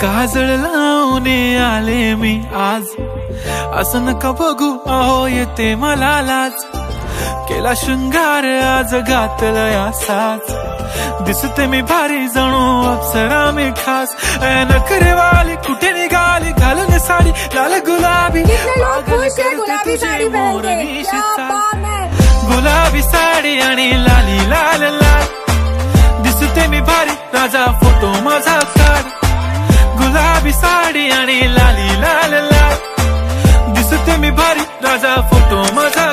काजळ लावून आले मी आज, असं नका बघू अहो येते मला लाज। केला शृंगार आज घातलंय असाच, दिसते मी भारी जणू अप्सरा मी खास। नखरेवाली कुठे निघाली घालून साडी लाल गुलाबी, पागल करते तुझी मोरनीची चाल। गुलाबी साडी आणि लाली लाल लाल, दिसते मी भारी राजा फोटो माझा काढ। गुलाबी साडी आणि लाली लाल लाल, दिसते मी भारी राजा फोटो माझा।